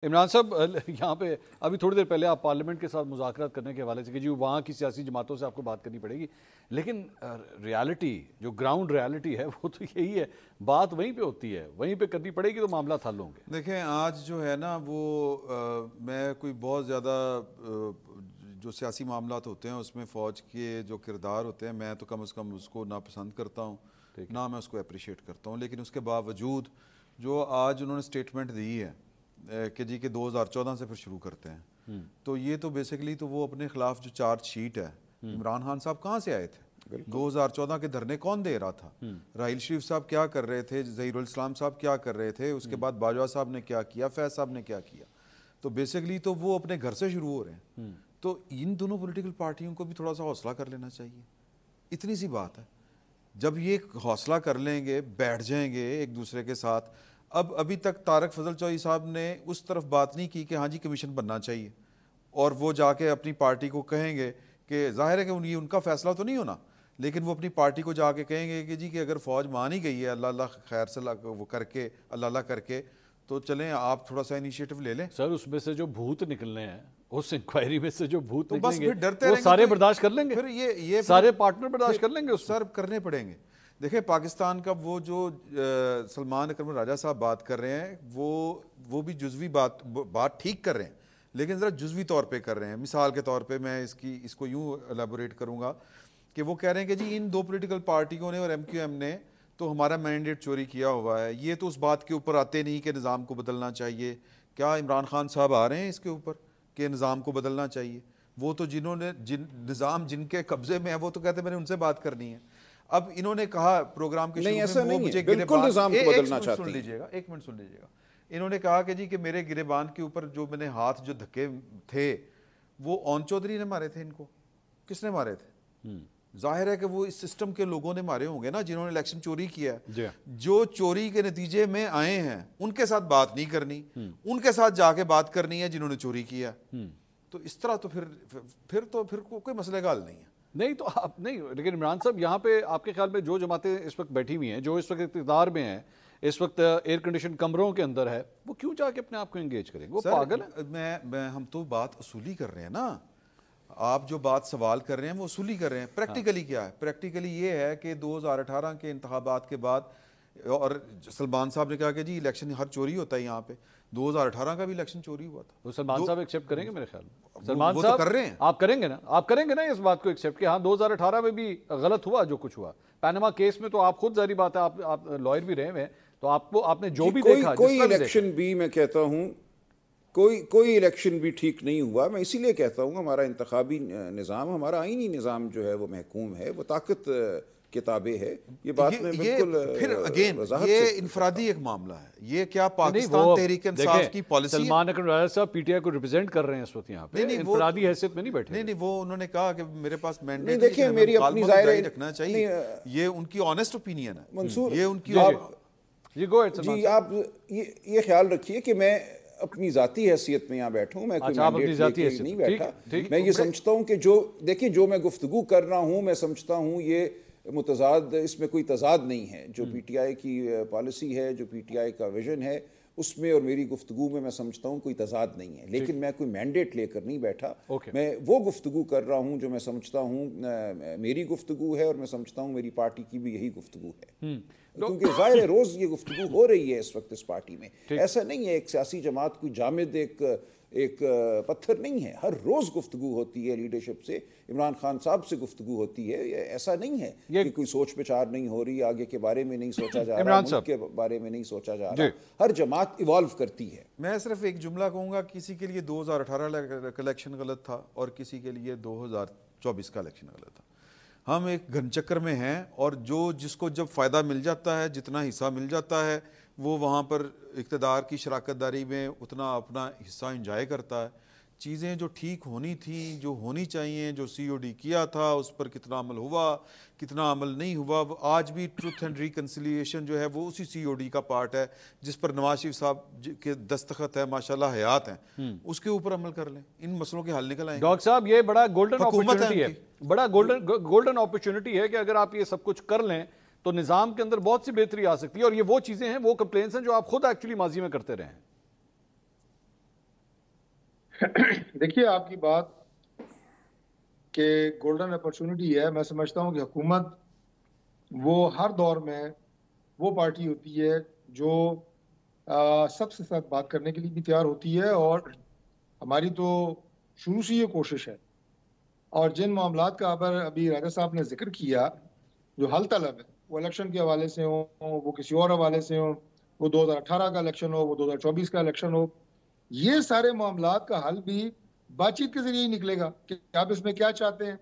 عمران صاحب یہاں پہ ابھی تھوڑی دیر پہلے آپ پارلیمنٹ کے ساتھ مذاکرات کرنے کے حوالے سے کہ جی وہاں کی سیاسی جماعتوں سے آپ کو بات کرنی پڑے گی، لیکن ریالٹی جو گراؤنڈ ریالٹی ہے وہ تو یہی ہے، بات وہیں پہ ہوتی ہے، وہیں پہ کرنی پڑے گی تو معاملات حل ہوں گے۔ دیکھیں آج جو ہے نا وہ میں کوئی بہت زیادہ جو سیاسی معاملات ہوتے ہیں اس میں فوج کے جو کردار ہوتے ہیں میں تو کم از کم اس کو ناپسند کرتا ہوں، نہ میں اس کو اپریشیٹ کرتا ہوں، لیکن اس کے باوجود جو آج انہوں نے سٹیٹمنٹ دی ہے کہ جی کہ 2014 سے پھر شروع کرتے ہیں، تو یہ تو بیسیکلی تو وہ اپنے خلاف جو چارج شیٹ ہے، عمران خان صاحب کہاں سے آئے تھے؟ 2014 کے دھرنے کون دے رہا تھا؟ راحیل شریف صاحب کیا کر رہے تھے؟ ظہیر الاسلام صاحب کیا کر رہے تھے؟ اس کے بعد باجوہ صاحب نے کیا کیا؟ فیض صاحب نے کیا کیا؟ تو بیسیکلی تو وہ اپنے گھر سے شروع ہو رہے ہیں، تو ان دونوں پولیٹیکل پارٹیوں کو بھی تھوڑا سا حوصلہ کر لینا چاہیے، اتنی سی بات ہے۔ جب یہ حوصلہ کر لیں گے، بیٹھ جائیں گے ایک دوسرے کے ساتھ، ابھی تک طارق فضل چوہدری صاحب نے اس طرف بات نہیں کی کہ ہاں جی کمیشن بننا چاہیے، اور وہ جا کے اپنی پارٹی کو کہیں گے کہ ظاہر ہے کہ ان کا فیصلہ تو نہیں ہونا، لیکن وہ اپنی پارٹی کو جا کے کہیں گے کہ جی کہ اگر فوج مان ہی گئی ہے اللہ اللہ خیر سے وہ کر کے اللہ اللہ کر کے، تو چلیں آپ تھوڑا سا انیشیٹو لے لیں۔ سر اس میں سے جو بھوت نکلنے ہیں، اس انکوائری میں سے جو بھوت تو بس نکلیں گے پھر ڈرتے وہ رہیں گے، سارے برداشت کر لیں گے، پھر یہ سارے پارٹنر برداشت کر لیں گے، اس سر کرنے پڑیں گے۔ دیکھیں پاکستان کا وہ جو سلمان اکرم راجہ صاحب بات کر رہے ہیں وہ بھی جزوی بات ٹھیک کر رہے ہیں، لیکن ذرا جزوی طور پہ کر رہے ہیں۔ مثال کے طور پہ میں اس کو یوں الیبوریٹ کروں گا کہ وہ کہہ رہے ہیں کہ جی ان دو پولیٹیکل پارٹیوں نے اور ایم کیو ایم نے تو ہمارا مینڈیٹ چوری کیا ہوا ہے، یہ تو اس بات کے اوپر آتے نہیں کہ نظام کو بدلنا چاہیے۔ کیا عمران خان صاحب آ رہے ہیں اس کے اوپر کہ نظام کو بدلنا چاہیے؟ وہ تو جنہوں نے نظام جن کے قبضے میں ہے وہ تو کہتے ہیں میں نے ان سے بات کرنی ہے۔ اب انہوں نے کہا پروگرام کے شروع میں وہ مجھے بالکل نظام کو بدلنا چاہتے ہیں۔ ایک منٹ سن لیجیے گا، انہوں نے کہا کہ جی کہ میرے گریبان کے اوپر جو میں نے ہاتھ جو دھکے تھے وہ اون چودھری نے مارے تھے، ان کو کس نے مارے تھے؟ ظاہر ہے کہ وہ اس سسٹم کے لوگوں نے مارے ہوں گے نا جنہوں نے الیکشن چوری کیا ہے، جو چوری کے نتیجے میں آئے ہیں ان کے ساتھ بات نہیں کرنی، ان کے ساتھ جا کے بات کرنی ہے جنہوں نے چوری کیا۔ تو اس طرح تو پھر کوئی مسئلہ کا حل نہیں ہے۔ نہیں تو آپ نہیں، لیکن عمران صاحب یہاں پہ آپ کے خیال میں جو جماعتیں اس وقت بیٹھی ہوئی ہیں، جو اس وقت اقتدار میں ہیں، اس وقت ایئر کنڈیشن کمروں کے اندر ہے، وہ کیوں جا کے اپنے آپ کو انگیج کریں گے؟ وہ پاگل ہیں۔ ہم تو بات اصولی کر رہے ہیں نا، آپ جو بات سوال کر رہے ہیں وہ اصولی کر رہے ہیں۔ پریکٹیکلی کیا ہے؟ پریکٹیکلی یہ ہے کہ 2018 کے انتخابات کے بعد، اور سلمان صاحب نے کہا کہ جی الیکشن ہر چوری ہوتا ہے، یہاں پہ 2018 کا بھی الیکشن چوری ہوا تھا۔ وہ سلمان صاحب ایکسیپٹ کریں گے میرے خیال میں؟ سلمان وہ تو صاحب کر رہے ہیں، آپ کریں گے نا، آپ کریں گے نا اس بات کو ایکسیپٹ کہ ہاں 2018 میں بھی غلط ہوا جو کچھ ہوا؟ پیناما کیس میں تو آپ خود ظاہری بات ہے، آپ لائر بھی رہے ہوئے ہیں، تو آپ نے جو بھی دیکھا، کوئی الیکشن بھی میں کہتا ہوں کوئی الیکشن بھی ٹھیک نہیں ہوا۔ میں اسی لیے کہتا ہوں ہمارا انتخابی نظام، ہمارا آئینی نظام جو ہے وہ محکوم ہے، وہ طاقت کتابیں ہے۔ یہ بات میں بالکل پھر اگین یہ انفرادی ایک معاملہ ہے، یہ کیا پاکستان تحریک انصاف کی پالیسی ہے؟ سلمان اکرم راجہ صاحب پی ٹی آئی کو ریپرزینٹ کر رہے ہیں اس وقت یہاں پہ، انفرادی حیثیت میں نہیں بیٹھے۔ نہیں وہ انہوں نے کہا کہ میرے پاس مینڈیٹ دیکھیں میری اپنی ظاہر رکھنا چاہیے، یہ ان کی آنیسٹ اوپینین ہے، منصور یہ ان کی جی آپ یہ خیال رکھیے کہ میں اپنی ذاتی حیثیت میں یہاں بیٹھا ہوں، میں کوئی مینڈیٹ لے کے نہیں بیٹھا۔ میں یہ سمجھتا ہوں کہ جو میں گفتگو کر رہا ہوں، میں سمجھتا ہوں یہ متضاد، اس میں کوئی تضاد نہیں ہے۔ جو پی ٹی آئی کی پالیسی ہے، جو پی ٹی آئی کا ویژن ہے، اس میں اور میری گفتگو میں سمجھتا ہوں کوئی تضاد نہیں ہے، لیکن میں کوئی مینڈیٹ لے کر نہیں بیٹھا۔ میں وہ گفتگو کر رہا ہوں جو میں سمجھتا ہوں میری گفتگو ہے، اور میں سمجھتا ہوں میری پارٹی کی بھی یہی گفتگو ہے، کیونکہ ظاہر روز یہ گفتگو ہو رہی ہے اس وقت اس پارٹی میں۔ ایسا نہیں ہے ایک سیاسی جماعت کوئی جامد ایک پتھر نہیں ہے، ہر روز گفتگو ہوتی ہے لیڈرشپ سے، عمران خان صاحب سے گفتگو ہوتی ہے۔ ایسا نہیں ہے کہ کوئی سوچ بچار نہیں ہو رہی، آگے کے بارے میں نہیں سوچا جا رہا، ملک کے بارے میں نہیں سوچا جا رہا، ہر جماعت ایوالو کرتی ہے۔ میں صرف ایک جملہ کہوں گا، کسی کے لیے 2018 کا الیکشن غلط تھا اور کسی کے لیے 2024 کا الیکشن غلط تھا۔ ہم ایک گھن چکر میں ہیں، اور جس کو جب فائدہ مل جاتا ہے، جتنا حصہ مل جاتا ہے، وہ وہاں پر اقتدار کی شراکت داری میں اتنا اپنا حصہ انجوائے کرتا ہے۔ چیزیں جو ٹھیک ہونی تھیں، جو ہونی چاہیے، جو سی او ڈی کیا تھا، اس پر کتنا عمل ہوا، کتنا عمل نہیں ہوا، آج بھی ٹروتھ اینڈ ریکنسیلیشن جو ہے وہ اسی سی او ڈی کا پارٹ ہے، جس پر نواز شریف صاحب کے دستخط ہے، ماشاءاللہ حیات ہیں، اس کے اوپر عمل کر لیں، ان مسئلوں کے حل نکل آئیں گے۔ ڈاکٹر صاحب یہ بڑا گولڈن اپرچونٹی ہے، بڑا گولڈن اپرچونٹی ہے کہ اگر آپ یہ سب کچھ کر لیں تو نظام کے اندر بہت سی بہتری آ سکتی ہے، اور یہ وہ چیزیں ہیں، وہ کمپلینس ہیں جو آپ خود ایکچولی ماضی میں کرتے رہے ہیں۔ دیکھیے آپ کی بات کہ گولڈن اپرچونٹی ہے، میں سمجھتا ہوں کہ حکومت وہ ہر دور میں وہ پارٹی ہوتی ہے جو سب سے ساتھ بات کرنے کے لیے بھی تیار ہوتی ہے، اور ہماری تو شروع سے یہ کوشش ہے. اور جن معاملات کا ابھی راجہ صاحب نے ذکر کیا جو حل طلب ہے، وہ الیکشن کے حوالے سے ہوں، وہ کسی اور حوالے سے ہوں، وہ 2018 کا الیکشن ہو، وہ 2024 کا الیکشن ہو، یہ سارے معاملات کا حل بھی بات چیت کے ذریعے ہی نکلے گا کہ آپ اس میں کیا چاہتے ہیں،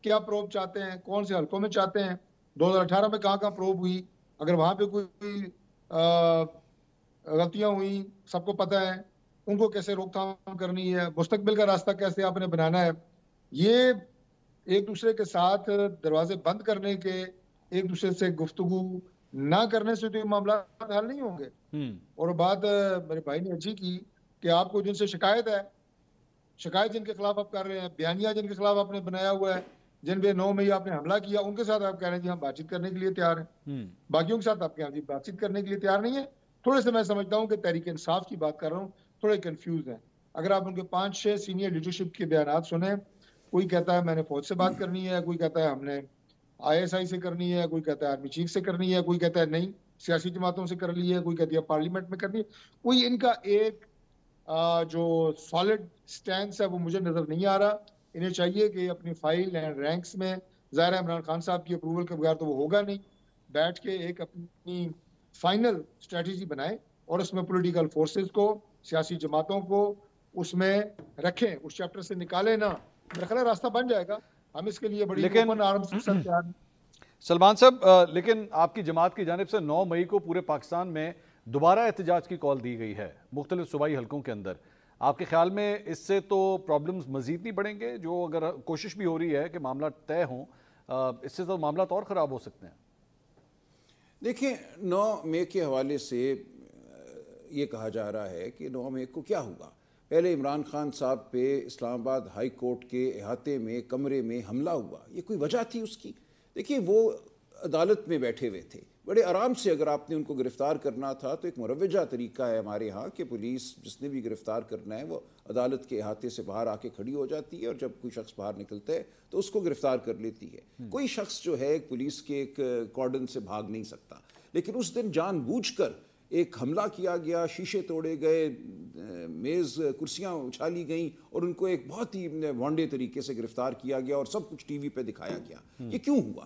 کیا پروب چاہتے ہیں، کون سے حلقوں میں چاہتے ہیں. 2018 میں کہاں پروب ہوئی، اگر وہاں پہ کوئی غلطیاں ہوئی سب کو پتہ ہے، ان کو کیسے روک تھام کرنی ہے، مستقبل کا راستہ کیسے آپ نے بنانا ہے. یہ ایک دوسرے کے ساتھ دروازے بند کرنے کے، ایک دوسرے سے گفتگو نہ کرنے سے تو یہ معاملات حل نہیں ہوں گے. اور بات میرے بھائی نے اچھی کی کہ آپ کو جن سے شکایت ہے، شکایت جن کے خلاف آپ کر رہے ہیں، بیانیہ جن کے خلاف آپ نے بنایا ہوا ہے، جن پہ 9 مئی آپ نے حملہ کیا، ان کے ساتھ آپ کہہ رہے ہیں جی ہم بات چیت کرنے کے لیے تیار ہیں. باقیوں کے ساتھ آپ کہہ رہے ہیں جی بات چیت کرنے کے لیے تیار نہیں ہے. تھوڑے سے میں سمجھتا ہوں کہ تحریک انصاف کی بات کر رہا ہوں، تھوڑے کنفیوز ہیں. اگر آپ ان کے 5-6 سینئر لیڈرشپ کے بیانات سنیں، کوئی کہتا ہے میں نے فوج سے بات کرنی ہے، کوئی کہتا ہے ہم نے ISI سے کرنی ہے، کوئی کہتا ہے آرمی چیف سے کرنی ہے، کوئی کہتا ہے نہیں سیاسی جماعتوں سے کر لی ہے، کوئی کہتی ہے پارلیمنٹ میں کرنی ہے. کوئی ان کا ایک جو سالڈ سٹینس ہے وہ مجھے نظر نہیں آ رہا. انہیں چاہیے کہ اپنی فائل اینڈ رینکس میں، ظاہر ہے عمران خان صاحب کی اپروول کے بغیر تو وہ ہوگا نہیں، بیٹھ کے ایک اپنی فائنل اسٹریٹجی بنائیں اور اس میں پولیٹیکل فورسز کو، سیاسی جماعتوں کو اس میں رکھیں، اس چیپٹر سے نکالیں نا. میرا خیال ہے راستہ بن جائے گا. ہم اس کے لیے بڑی اوپن آرمز کے ساتھ تیار ہیں. سلمان صاحب، لیکن آپ کی جماعت کی جانب سے 9 مئی کو پورے پاکستان میں دوبارہ احتجاج کی کال دی گئی ہے مختلف صوبائی حلقوں کے اندر. آپ کے خیال میں اس سے تو پرابلمز مزید نہیں بڑھیں گے؟ جو اگر کوشش بھی ہو رہی ہے کہ معاملات طے ہوں، اس سے تو معاملات اور خراب ہو سکتے ہیں. دیکھیں 9 مئی کے حوالے سے یہ کہا جا رہا ہے کہ 9 مئی کو کیا ہوگا. پہلے عمران خان صاحب پہ اسلام آباد ہائی کورٹ کے احاطے میں کمرے میں حملہ ہوا، یہ کوئی وجہ تھی اس کی؟ دیکھیں وہ عدالت میں بیٹھے ہوئے تھے بڑے آرام سے. اگر آپ نے ان کو گرفتار کرنا تھا تو ایک مروجہ طریقہ ہے ہمارے ہاں کہ پولیس جس نے بھی گرفتار کرنا ہے وہ عدالت کے احاطے سے باہر آ کے کھڑی ہو جاتی ہے، اور جب کوئی شخص باہر نکلتا ہے تو اس کو گرفتار کر لیتی ہے. کوئی شخص جو ہے پولیس کے ایک کارڈن سے بھاگ نہیں سکتا. لیکن اس دن جان بوجھ کر ایک حملہ کیا گیا، شیشے توڑے گئے، میز کرسیاں اچھالی گئیں، اور ان کو ایک بہت ہی وانڈے طریقے سے گرفتار کیا گیا، اور سب کچھ ٹی وی پہ دکھایا گیا. یہ کیوں ہوا؟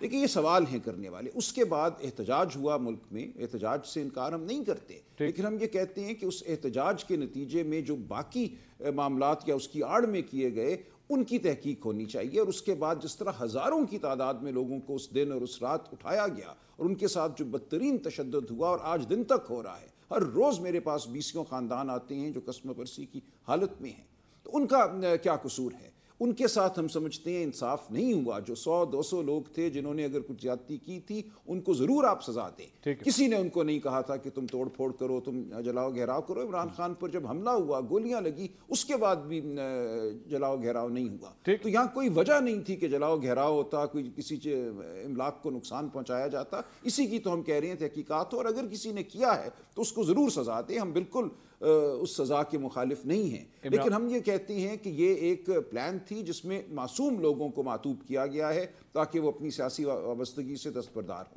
دیکھیں یہ سوال ہیں کرنے والے. اس کے بعد احتجاج ہوا ملک میں، احتجاج سے انکار ہم نہیں کرتے، لیکن ہم یہ کہتے ہیں کہ اس احتجاج کے نتیجے میں جو باقی معاملات یا اس کی آڑ میں کیے گئے ان کی تحقیق ہونی چاہیے. اور اس کے بعد جس طرح ہزاروں کی تعداد میں لوگوں کو اس دن اور اس رات اٹھایا گیا، اور ان کے ساتھ جو بدترین تشدد ہوا اور آج دن تک ہو رہا ہے، ہر روز میرے پاس 20 خاندان آتے ہیں جو قسم پرسی کی حالت میں ہیں، تو ان کا کیا قصور ہے؟ ان کے ساتھ ہم سمجھتے ہیں انصاف نہیں ہوا. جو 100-200 لوگ تھے جنہوں نے اگر کچھ زیادتی کی تھی ان کو ضرور آپ سزا دیں. کسی نے ان کو نہیں کہا تھا کہ تم توڑ پھوڑ کرو، تم جلاؤ گھیراؤ کرو. عمران خان پر جب حملہ ہوا، گولیاں لگی، اس کے بعد بھی جلاؤ گھیراؤ نہیں ہوا. تو یہاں کوئی وجہ نہیں تھی کہ جلاؤ گھیراؤ ہوتا، کوئی کسی املاک کو نقصان پہنچایا جاتا. اسی کی تو ہم کہہ رہے ہیں تحقیقات ہو، اور اگر کسی نے کیا ہے تو اس کو ضرور سزا دیں. ہم بالکل اس سزا کے مخالف نہیں ہیں، لیکن ہم یہ کہتے ہیں کہ یہ ایک پلان تھی جس میں معصوم لوگوں کو معطوب کیا گیا ہے تاکہ وہ اپنی سیاسی وابستگی سے دستبردار ہوں.